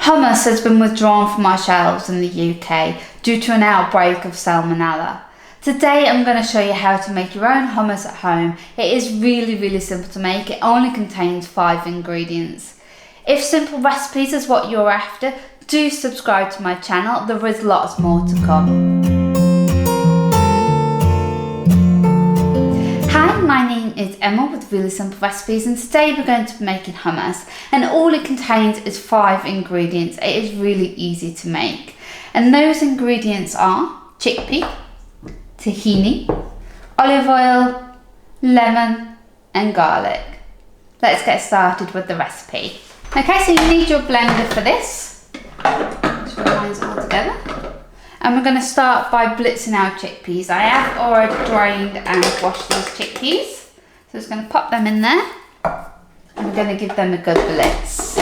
Hummus has been withdrawn from our shelves in the UK due to an outbreak of salmonella. Today I'm going to show you how to make your own hummus at home. It is really simple to make. It only contains 5 ingredients. If simple recipes is what you're after, do subscribe to my channel. There is lots more to come. Hi, my name is Emma with Really Simple Recipes, and today we're going to be making hummus, and all it contains is 5 ingredients. It is really easy to make, and those ingredients are chickpea, tahini, olive oil, lemon and garlic. Let's get started with the recipe. Okay, so you need your blender for this. Just reminds it all together. And we're going to start by blitzing our chickpeas. I have already drained and washed these chickpeas. So just going to pop them in there. And we're going to give them a good blitz.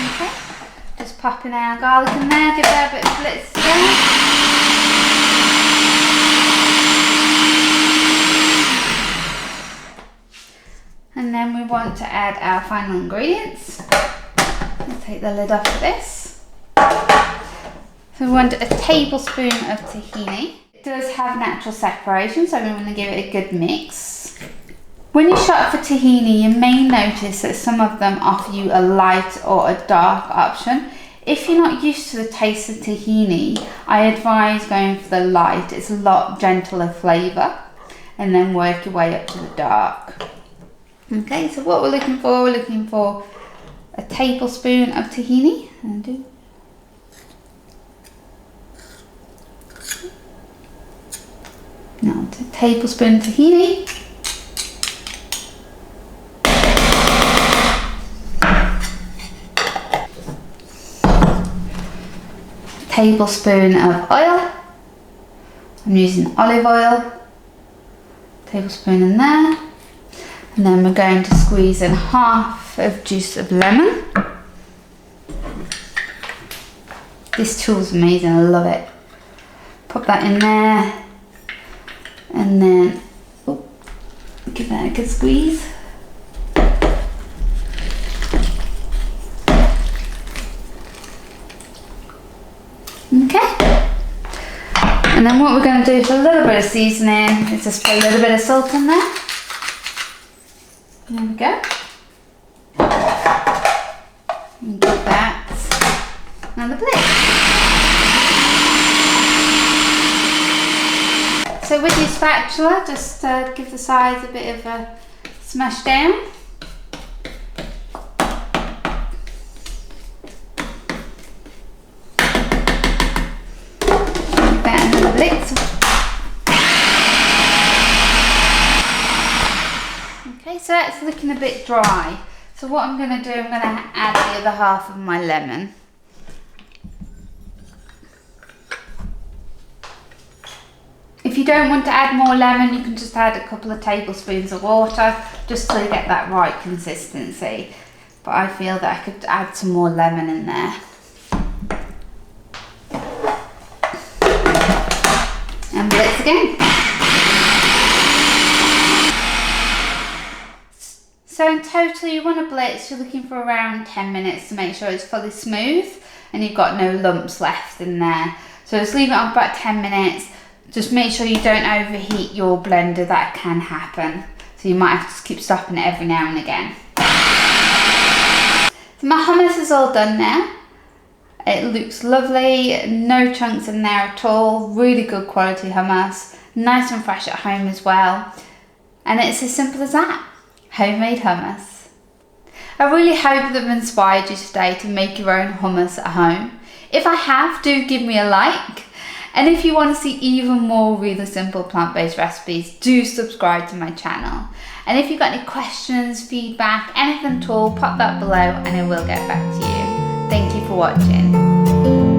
Okay. Just popping our garlic in there, give that a bit of blitz there. And then we want to add our final ingredients. I'll take the lid off of this. So we want a tablespoon of tahini. It does have natural separation, so I'm going to give it a good mix. When you shop for tahini, you may notice that some of them offer you a light or a dark option. If you're not used to the taste of tahini, I advise going for the light. It's a lot gentler flavour. And then work your way up to the dark. Okay, so what we're looking for a tablespoon of tahini. Now, a tablespoon of tahini. A tablespoon of oil. I'm using olive oil. A tablespoon in there. And then we're going to squeeze in half of juice of lemon. This tool's amazing, I love it. Pop that in there. And then, give that a good squeeze. Okay. And then what we're going to do for a little bit of seasoning is just put a little bit of salt in there. There we go. And give that another plate. So with your spatula, just give the sides a bit of a smash down. Give that another blitz. Okay, so that's looking a bit dry. So what I'm going to do, I'm going to add the other half of my lemon. If you don't want to add more lemon, you can just add a couple of tablespoons of water just till you get that right consistency. But I feel that I could add some more lemon in there. And blitz again. So in total, you want to blitz, you're looking for around 10 minutes to make sure it's fully smooth and you've got no lumps left in there. So just leave it on for about 10 minutes. Just make sure you don't overheat your blender, that can happen. So you might have to keep stopping it every now and again. So my hummus is all done now. It looks lovely, no chunks in there at all, really good quality hummus, nice and fresh at home as well. And it's as simple as that. Homemade hummus. I really hope that I've inspired you today to make your own hummus at home. If I have, do give me a like. And if you want to see even more really simple plant-based recipes, do subscribe to my channel. And if you've got any questions, feedback, anything at all, pop that below and I will get back to you. Thank you for watching.